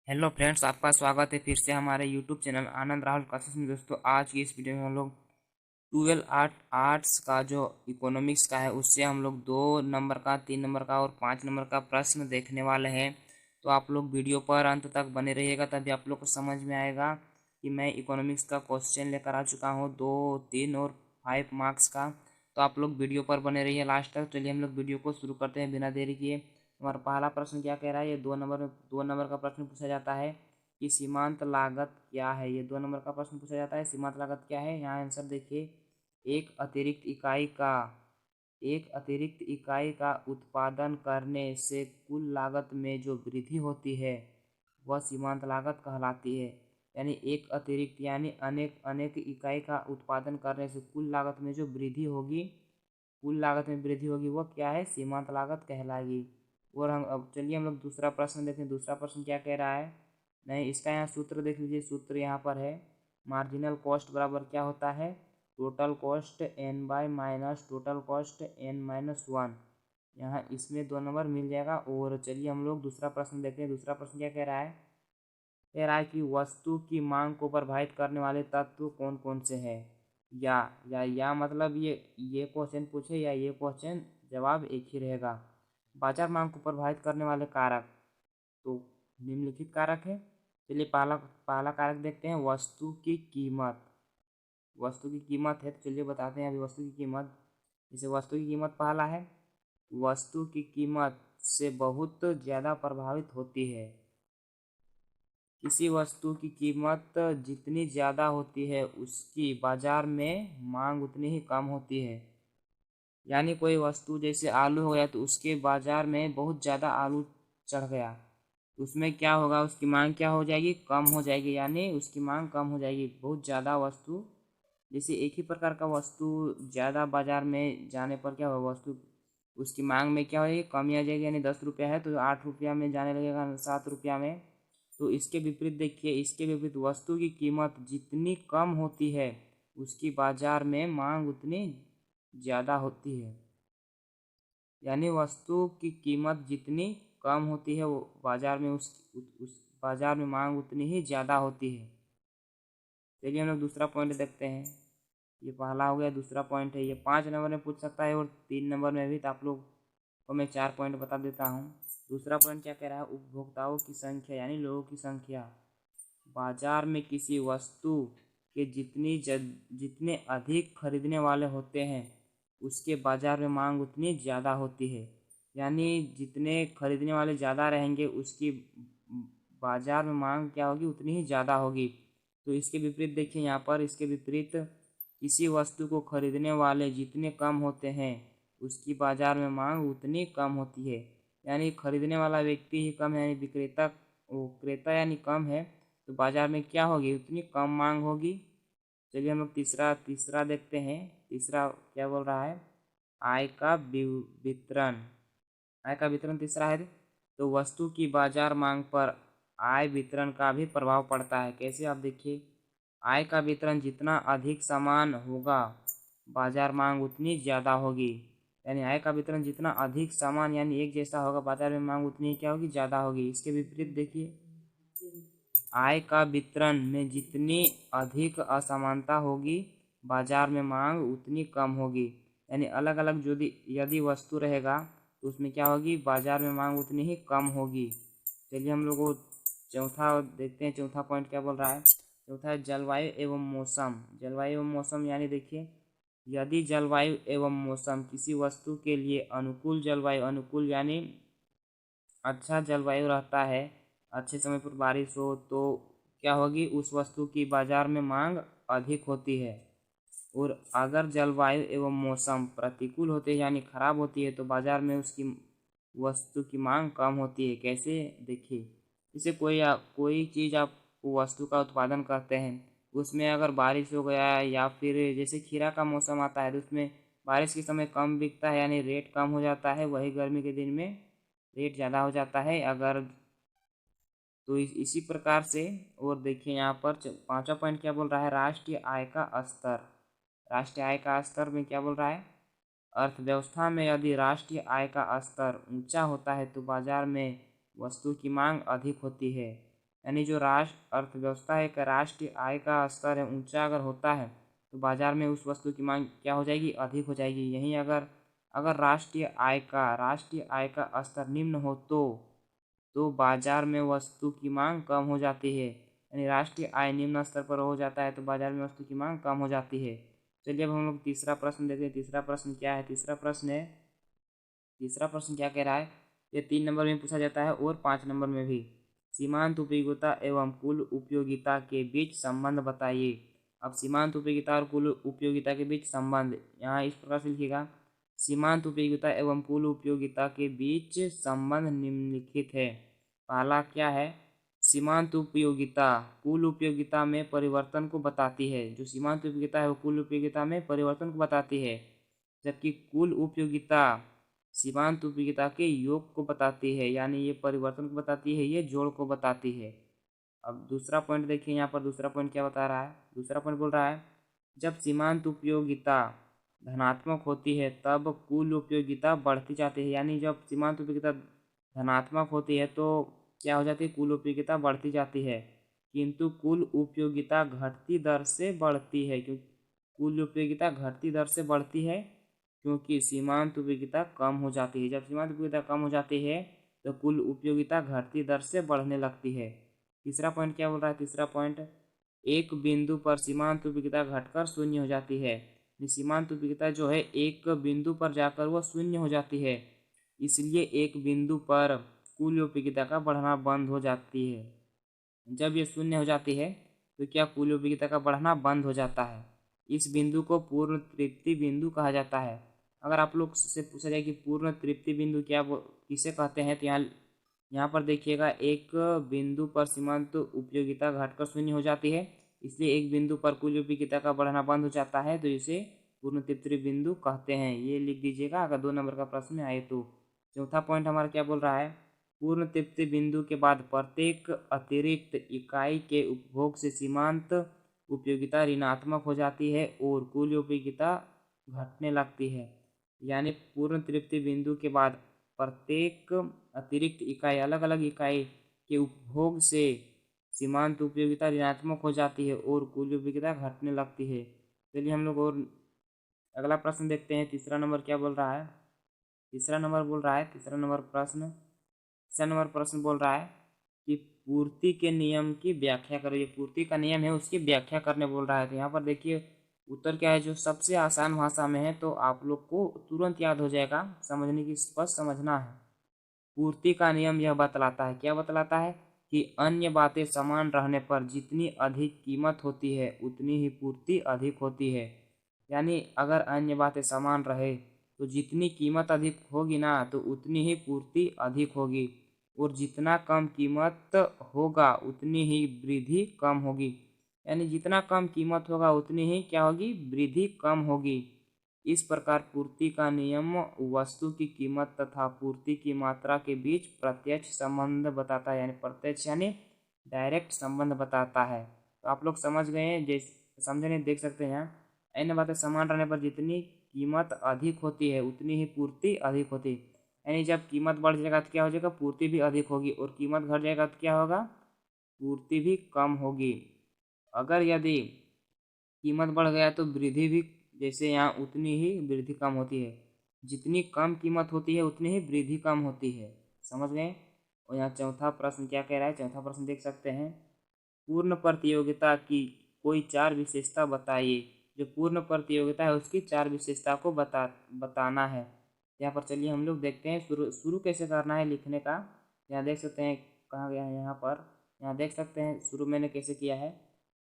Hello friends, आपका स्वागत है फिर से हमारे यूट्यूब चैनल आनंद राहुल क्लासेस में। दोस्तों, आज की इस वीडियो में हम लोग 12 आर्ट्स का जो इकोनॉमिक्स का है उससे हम लोग 2 नंबर का, 3 नंबर का और 5 नंबर का प्रश्न देखने वाले हैं। तो आप लोग वीडियो पर अंत तक बने रहिएगा, तभी आप लोग को समझ में आएगा कि मैं इकोनॉमिक्स का क्वेश्चन लेकर आ चुका हूँ 2, 3 और 5 मार्क्स का। तो आप लोग वीडियो पर बने रहिए लास्ट तक। चलिए हम लोग वीडियो को शुरू करते हैं बिना देरी किए। हमारा पहला प्रश्न क्या कह रहा है? ये 2 नंबर का प्रश्न पूछा जाता है कि सीमांत लागत क्या है। ये 2 नंबर का प्रश्न पूछा जाता है, सीमांत लागत क्या है। यहाँ आंसर देखिए, एक अतिरिक्त इकाई का उत्पादन करने से कुल लागत में जो वृद्धि होती है वह सीमांत लागत कहलाती है। यानी एक अतिरिक्त यानी अनेक अनेक इकाई का उत्पादन करने से कुल लागत में जो वृद्धि होगी, वह क्या है? सीमांत लागत कहलाएगी। और हम अब चलिए हम लोग दूसरा प्रश्न देखते हैं। दूसरा प्रश्न क्या कह रहा है? नहीं, इसका यहाँ सूत्र देख लीजिए। सूत्र यहाँ पर है, मार्जिनल कॉस्ट बराबर क्या होता है? Total cost n bye minus total cost n-1। यहाँ इसमें 2 नंबर मिल जाएगा। और चलिए हम लोग दूसरा प्रश्न देखते हैं। दूसरा प्रश्न क्या कह रहा है? कह रहा है कि वस्तु की मांग को प्रभावित करने वाले तत्व कौन कौन से हैं। या मतलब ये क्वेश्चन पूछे या ये क्वेश्चन जवाब एक ही रहेगा। बाजार मांग को प्रभावित करने वाले कारक तो निम्नलिखित कारक है। चलिए पहला पहला कारक देखते हैं, वस्तु की कीमत। वस्तु की कीमत है, तो चलिए बताते हैं अभी वस्तु की कीमत। जैसे वस्तु की कीमत पहला है, वस्तु की कीमत से बहुत ज़्यादा प्रभावित होती है। किसी वस्तु की कीमत जितनी ज़्यादा होती है उसकी बाजार में मांग उतनी ही कम होती है। यानी कोई वस्तु जैसे आलू हो गया तो उसके बाजार में बहुत ज़्यादा आलू चढ़ गया, तो उसमें क्या होगा? उसकी मांग क्या हो जाएगी? कम हो जाएगी। यानी उसकी मांग कम हो जाएगी। बहुत ज़्यादा वस्तु, जैसे एक ही प्रकार का वस्तु ज़्यादा बाजार में जाने पर क्या होगा? वस्तु उसकी मांग में क्या हो जाएगी? कमी आ जाएगी। यानी 10 रुपया है तो 8 रुपया में जाने लगेगा, 7 रुपया में। तो इसके विपरीत देखिए, इसके विपरीत वस्तु की कीमत जितनी कम होती है उसकी बाजार में मांग उतनी ज़्यादा होती है। यानी वस्तु की कीमत जितनी कम होती है वो बाजार में उस बाजार में मांग उतनी ही ज़्यादा होती है। चलिए हम लोग दूसरा पॉइंट देखते हैं। ये पहला हो गया, दूसरा पॉइंट है, ये 5 नंबर में पूछ सकता है और 3 नंबर में भी। तो आप लोग को मैं 4 पॉइंट बता देता हूँ। दूसरा पॉइंट क्या कह रहा है? उपभोक्ताओं की संख्या यानी लोगों की संख्या। बाजार में किसी वस्तु के जितने अधिक खरीदने वाले होते हैं उसके बाजार में मांग उतनी ज़्यादा होती है। यानी जितने खरीदने वाले ज़्यादा रहेंगे उसकी बाजार में मांग क्या होगी? उतनी ही ज़्यादा होगी। तो इसके विपरीत देखिए, यहाँ पर इसके विपरीत किसी वस्तु को खरीदने वाले जितने कम होते हैं उसकी बाजार में मांग उतनी कम होती है। यानी खरीदने वाला व्यक्ति ही कम है, यानी क्रेता यानी कम है, तो बाजार में क्या होगी? उतनी कम मांग होगी। चलिए हम लोग तीसरा तीसरा देखते हैं। तीसरा क्या बोल रहा है? आय का वितरण। आय का वितरण तीसरा है। तो वस्तु की बाजार मांग पर आय वितरण का भी प्रभाव पड़ता है। कैसे? आप देखिए, आय का वितरण जितना अधिक समान होगा बाजार मांग उतनी ज़्यादा होगी। यानी आय का वितरण जितना अधिक समान यानी एक जैसा होगा, बाजार में मांग उतनी क्या होगी? ज़्यादा होगी। इसके विपरीत देखिए, आय का वितरण में जितनी अधिक असमानता होगी बाजार में मांग उतनी कम होगी। यानी अलग अलग यदि वस्तु रहेगा तो उसमें क्या होगी? बाजार में मांग उतनी ही कम होगी। चलिए हम लोग चौथा देखते हैं। चौथा पॉइंट क्या बोल रहा है? चौथा है जलवायु एवं मौसम। जलवायु एवं मौसम यानी देखिए, यदि जलवायु एवं मौसम किसी वस्तु के लिए अनुकूल जलवायु, अनुकूल यानी अच्छा जलवायु रहता है, अच्छे समय पर बारिश हो, तो क्या होगी? उस वस्तु की बाजार में मांग अधिक होती है। और अगर जलवायु एवं मौसम प्रतिकूल होते हैं यानी खराब होती है तो बाजार में उसकी वस्तु की मांग कम होती है। कैसे? देखिए, जैसे कोई चीज़ आप वस्तु का उत्पादन करते हैं, उसमें अगर बारिश हो गया या फिर जैसे खीरा का मौसम आता है तो उसमें बारिश के समय कम बिकता है यानी रेट कम हो जाता है। वही गर्मी के दिन में रेट ज़्यादा हो जाता है। अगर तो इसी प्रकार से। और देखिए यहाँ पर पांचवा पॉइंट क्या बोल रहा है? राष्ट्रीय आय का स्तर। राष्ट्रीय आय का स्तर में क्या बोल रहा है? अर्थव्यवस्था में यदि राष्ट्रीय आय का स्तर ऊंचा होता है तो बाजार में वस्तु की मांग अधिक होती है। यानी जो राष्ट्र अर्थव्यवस्था है का राष्ट्रीय आय का स्तर है ऊंचा अगर होता है तो बाजार में उस वस्तु की मांग क्या हो जाएगी, अधिक हो जाएगी। यहीं अगर अगर राष्ट्रीय आय का स्तर निम्न हो तो बाजार में वस्तु की मांग कम हो जाती है। यानी राष्ट्रीय आय निम्न स्तर पर हो जाता है तो बाजार में वस्तु की मांग कम हो जाती है। चलिए अब हम लोग तीसरा प्रश्न देखते हैं। तीसरा प्रश्न क्या है? तीसरा प्रश्न क्या कह रहा है? ये 3 नंबर में पूछा जाता है और 5 नंबर में भी। सीमांत उपयोगिता एवं कुल उपयोगिता के बीच संबंध बताइए। अब सीमांत उपयोगिता और कुल उपयोगिता के बीच संबंध यहाँ इस प्रकार से लिखिएगा। सीमांत उपयोगिता एवं कुल उपयोगिता के बीच संबंध निम्नलिखित है। पहला क्या है? सीमांत उपयोगिता कुल उपयोगिता में परिवर्तन को बताती है। जो सीमांत उपयोगिता है वो कुल उपयोगिता में परिवर्तन को बताती है, जबकि कुल उपयोगिता सीमांत उपयोगिता के योग को बताती है, यानी ये परिवर्तन को बताती है, ये जोड़ को बताती है। अब दूसरा पॉइंट देखिए, यहाँ पर दूसरा पॉइंट क्या बता रहा है? दूसरा पॉइंट बोल रहा है जब सीमांत उपयोगिता धनात्मक होती है तब कुल उपयोगिता बढ़ती जाती है। यानी जब सीमांत उपयोगिता धनात्मक होती है तो क्या हो जाती है? कुल उपयोगिता बढ़ती जाती है, किंतु कुल उपयोगिता घटती दर से बढ़ती है। क्योंकि कुल उपयोगिता घटती दर से बढ़ती है क्योंकि सीमांत उपयोगिता कम हो जाती है। जब सीमांत उपयोगिता कम हो जाती है तो कुल उपयोगिता घटती दर से बढ़ने लगती है। तीसरा पॉइंट क्या बोल रहा है? तीसरा पॉइंट एक बिंदु पर सीमांत उपयोगिता घटकर शून्य हो जाती है। सीमांत उपयोगिता जो है एक बिंदु पर जाकर वह शून्य हो जाती है, इसलिए एक बिंदु पर कुल उपयोगिता का बढ़ना बंद हो जाती है। जब ये शून्य हो जाती है तो क्या कुल उपयोगिता का बढ़ना बंद हो जाता है। इस बिंदु को पूर्ण तृप्ति बिंदु कहा जाता है। अगर आप लोग से पूछा जाए कि पूर्ण तृप्ति बिंदु किसे कहते हैं, तो यहाँ पर देखिएगा एक बिंदु पर सीमांत उपयोगिता घटकर शून्य हो जाती है, इसलिए एक बिंदु पर कुल उपयोगिता का बढ़ना बंद हो जाता है, तो इसे पूर्ण तृप्ति बिंदु कहते हैं। ये लिख दीजिएगा अगर 2 नंबर का प्रश्न आए तो। चौथा पॉइंट हमारा क्या बोल रहा है? पूर्ण तृप्ति बिंदु के बाद प्रत्येक अतिरिक्त इकाई के उपभोग से सीमांत उपयोगिता ऋणात्मक हो जाती है और कुल उपयोगिता घटने लगती है। यानी पूर्ण तृप्ति बिंदु के बाद प्रत्येक अतिरिक्त इकाई अलग अलग इकाई के उपभोग से सीमांत उपयोगिता ऋणात्मक हो जाती है और कुल उपयोगिता घटने लगती है। चलिए हम लोग और अगला प्रश्न देखते हैं। तीसरा नंबर क्या बोल रहा है? तीसरा नंबर प्रश्न बोल रहा है कि पूर्ति के नियम की व्याख्या करो। ये पूर्ति का नियम है उसकी व्याख्या करने बोल रहा है। तो यहाँ पर देखिए उत्तर क्या है, जो सबसे आसान भाषा में है तो आप लोग को तुरंत याद हो जाएगा, समझने की स्पष्ट समझना है। पूर्ति का नियम यह बतलाता है, क्या बतलाता है कि अन्य बातें समान रहने पर जितनी अधिक कीमत होती है उतनी ही पूर्ति अधिक होती है। यानी अगर अन्य बातें समान रहे तो जितनी कीमत अधिक होगी ना तो उतनी ही पूर्ति अधिक होगी, और जितना कम कीमत होगा उतनी ही वृद्धि कम होगी। यानी जितना कम कीमत होगा उतनी ही क्या होगी? वृद्धि कम होगी। इस प्रकार पूर्ति का नियम वस्तु की कीमत तथा पूर्ति की मात्रा के बीच प्रत्यक्ष संबंध बताता है, यानी प्रत्यक्ष यानी डायरेक्ट संबंध बताता है। तो आप लोग समझ गए हैं, जैसे समझे नहीं देख सकते हैं। अन्य बातें समान रहने पर जितनी कीमत अधिक होती है उतनी ही पूर्ति अधिक होती है। यानी जब कीमत बढ़ जाएगा तो क्या हो जाएगा? पूर्ति भी अधिक होगी, और कीमत घट जाएगा तो क्या होगा? पूर्ति भी कम होगी। अगर यदि कीमत बढ़ गया तो वृद्धि भी जैसे यहाँ उतनी ही वृद्धि कम होती है। जितनी कम कीमत होती है उतनी ही वृद्धि कम होती है। समझ गए? और यहाँ चौथा प्रश्न क्या कह रहा है? चौथा प्रश्न देख सकते हैं, पूर्ण प्रतियोगिता की कोई 4 विशेषता बताइए। जो पूर्ण प्रतियोगिता है उसकी 4 विशेषता को बताना है। यहाँ पर चलिए हम लोग देखते हैं शुरू कैसे करना है लिखने का। यहाँ देख सकते हैं कहाँ गया है, यहाँ देख सकते हैं शुरू मैंने कैसे किया है।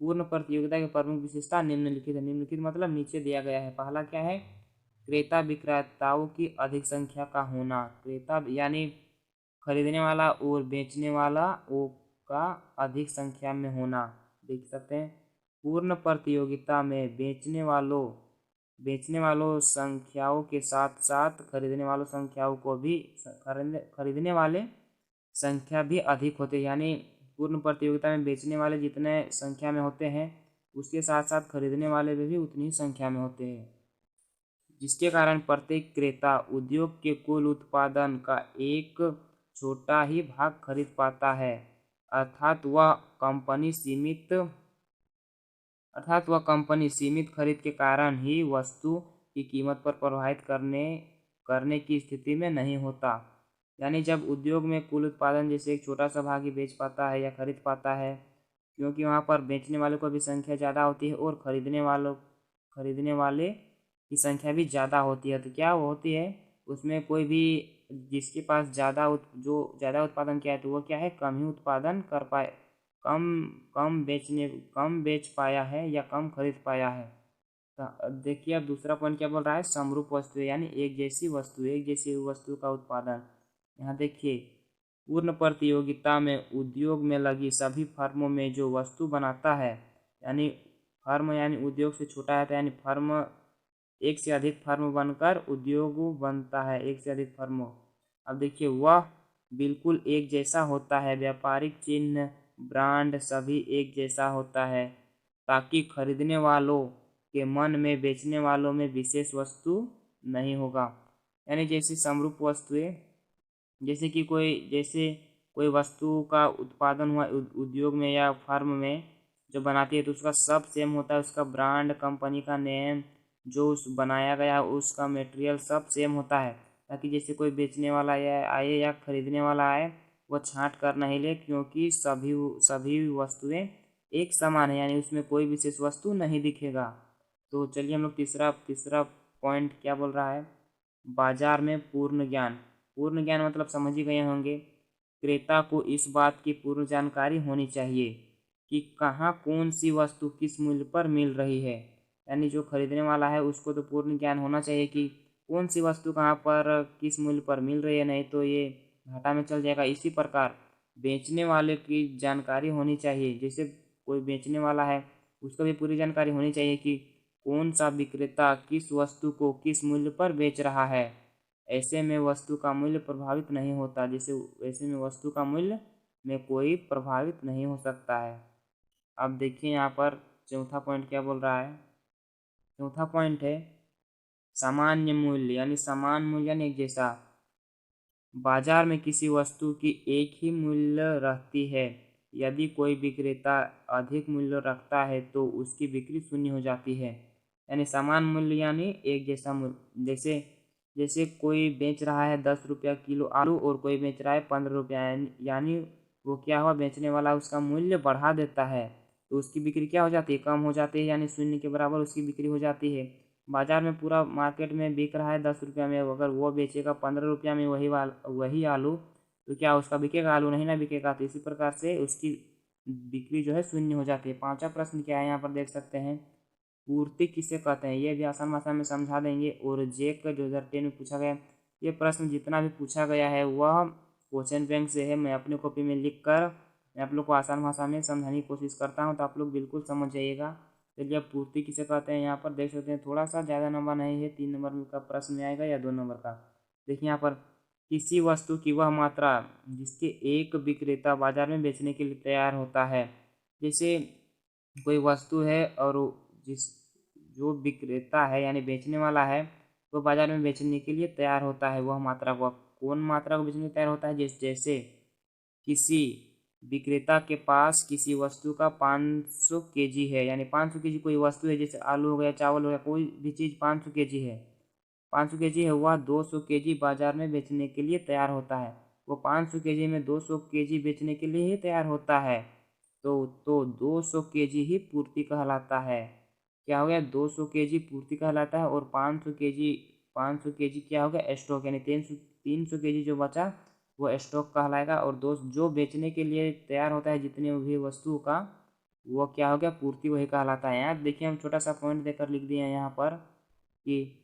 पूर्ण प्रतियोगिता की प्रमुख विशेषता निम्नलिखित है। निम्नलिखित मतलब नीचे दिया गया है। पहला क्या है? क्रेता विक्रेताओं की अधिक संख्या का होना। क्रेता यानी खरीदने वाला और बेचने वाला का अधिक संख्या में होना। देख सकते हैं पूर्ण प्रतियोगिता में बेचने वालों संख्याओं के साथ साथ खरीदने वालों संख्याओं को भी खरीदने वाले संख्या भी अधिक होते हैं। यानी पूर्ण प्रतियोगिता में बेचने वाले जितने संख्या में होते हैं उसके साथ साथ खरीदने वाले भी उतनी ही संख्या में होते हैं, जिसके कारण प्रत्येक क्रेता उद्योग के कुल उत्पादन का एक छोटा ही भाग खरीद पाता है। अर्थात वह कंपनी सीमित खरीद के कारण ही वस्तु की कीमत पर प्रभावित करने की स्थिति में नहीं होता। यानी जब उद्योग में कुल उत्पादन जैसे एक छोटा सा भाग ही बेच पाता है या खरीद पाता है, क्योंकि वहाँ पर बेचने वालों की भी संख्या ज़्यादा होती है और खरीदने वाले की संख्या भी ज़्यादा होती है, तो क्या वो होती है उसमें कोई भी जिसके पास जो ज़्यादा उत्पादन किया है तो वो क्या है कम ही उत्पादन कर पाए, कम कम बेच पाया है या कम खरीद पाया है। तो देखिए अब दूसरा पॉइंट क्या बोल रहा है, समरूप वस्तु यानी एक जैसी वस्तु का उत्पादन। यहाँ देखिए पूर्ण प्रतियोगिता में उद्योग में लगी सभी फर्मों में जो वस्तु बनाता है, यानी फर्म यानी उद्योग से छोटा है, तो यानी फर्म एक से अधिक फर्म बनकर उद्योग बनता है, एक से अधिक फर्मों। अब देखिए वह बिल्कुल एक जैसा होता है, व्यापारिक चिन्ह ब्रांड सभी एक जैसा होता है, ताकि खरीदने वालों के मन में बेचने वालों में विशेष वस्तु नहीं होगा। यानी जैसी समरूप वस्तुएं, जैसे कोई वस्तु का उत्पादन हुआ उद्योग में या फर्म में जो बनाती है तो उसका सब सेम होता है, उसका ब्रांड कंपनी का नेम जो उस बनाया गया उसका मटेरियल सब सेम होता है, ताकि जैसे कोई बेचने वाला आए या खरीदने वाला आए वो छांट कर नहीं ले, क्योंकि सभी वस्तुएं एक समान है, यानी उसमें कोई विशेष वस्तु नहीं दिखेगा। तो चलिए हम लोग तीसरा पॉइंट क्या बोल रहा है, बाजार में पूर्ण ज्ञान मतलब समझ ही गए होंगे, क्रेता को इस बात की पूर्ण जानकारी होनी चाहिए कि कहाँ कौन सी वस्तु किस मूल्य पर मिल रही है। यानी जो खरीदने वाला है उसको तो पूर्ण ज्ञान होना चाहिए कि कौन सी वस्तु कहाँ पर किस मूल्य पर मिल रही है, नहीं तो ये घाटा में चल जाएगा। इसी प्रकार बेचने वाले की जानकारी होनी चाहिए, जैसे कोई बेचने वाला है उसको भी पूरी जानकारी होनी चाहिए कि कौन सा विक्रेता किस वस्तु को किस मूल्य पर बेच रहा है। ऐसे में वस्तु का मूल्य प्रभावित नहीं होता, ऐसे में वस्तु का मूल्य में कोई प्रभावित नहीं हो सकता है। अब देखिए यहाँ पर चौथा पॉइंट क्या बोल रहा है, चौथा पॉइंट है सामान्य मूल्य यानी एक जैसा। बाजार में किसी वस्तु की एक ही मूल्य रहती है, यदि कोई विक्रेता अधिक मूल्य रखता है तो उसकी बिक्री शून्य हो जाती है। यानी समान मूल्य यानी एक जैसा मूल्य, जैसे कोई बेच रहा है 10 रुपया किलो आलू और कोई बेच रहा है 15 रुपया, यानी वो क्या हुआ, बेचने वाला उसका मूल्य बढ़ा देता है तो उसकी बिक्री क्या हो जाती है, कम हो जाती है, यानी शून्य के बराबर उसकी बिक्री हो जाती है। बाजार में पूरा मार्केट में बिक रहा है 10 रुपया में, अगर वो बेचेगा 15 रुपया में वही आलू, तो क्या उसका बिकेगा आलू, नहीं ना बिकेगा। तो इसी प्रकार से उसकी बिक्री जो है शून्य हो जाती है। पांचवा प्रश्न क्या है यहाँ पर देख सकते हैं, पूर्ति किसे कहते हैं, ये भी आसान भाषा में समझा देंगे। और जेक 2010 में पूछा गया, ये प्रश्न जितना भी पूछा गया है वह क्वेश्चन बैंक से है। मैं अपनी कॉपी में लिख कर मैं आप लोग को आसान भाषा में समझाने की कोशिश करता हूँ, तो आप लोग बिल्कुल समझ जाइएगा। चलिए अब पूर्ति किसे कहते हैं यहाँ पर देख सकते हैं, थोड़ा सा ज़्यादा नंबर नहीं है, 3 नंबर का प्रश्न में आएगा या 2 नंबर का। देखिए यहाँ पर किसी वस्तु की वह मात्रा जिसके एक विक्रेता बाजार में बेचने के लिए तैयार होता है। जैसे कोई वस्तु है और जिस जो विक्रेता है यानी बेचने वाला है वो बाजार में बेचने के लिए तैयार होता है, वह मात्रा को कौन मात्रा को बेचने के लिए तैयार होता है, जैसे किसी विक्रेता के पास किसी वस्तु का 500 केजी है, यानी 500 केजी कोई वस्तु है, जैसे आलू हो गया, चावल हो गया, कोई भी चीज़ 500 केजी है, 500 केजी है, वह 200 केजी बाजार में बेचने के लिए तैयार होता है। वो 500 केजी में 200 केजी बेचने के लिए ही तैयार होता है, तो 200 केजी ही पूर्ति कहलाता है। क्या हो गया, 200 केजी पूर्ति कहलाता है, और 500 केजी क्या हो गया, स्टॉक, यानी 300 केजी जो बचा वो स्टॉक कहलाएगा। और जो बेचने के लिए तैयार होता है जितने भी वस्तु का, वो क्या हो गया, पूर्ति वही कहलाता है। यहाँ देखिए हम छोटा सा पॉइंट देकर लिख दिए हैं यहाँ पर कि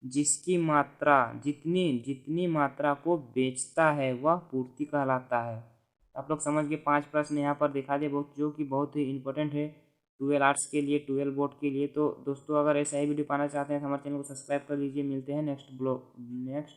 जिसकी मात्रा जितनी मात्रा को बेचता है वह पूर्ति कहलाता है। आप लोग समझ के 5 प्रश्न यहाँ पर दिखा दिए, जो कि बहुत ही इंपॉर्टेंट है 12 आर्ट्स के लिए, 12 बोर्ड के लिए। तो दोस्तों अगर ऐसा ही वीडियो पाना चाहते हैं तो हमारे चैनल को सब्सक्राइब कर लीजिए। मिलते हैं नेक्स्ट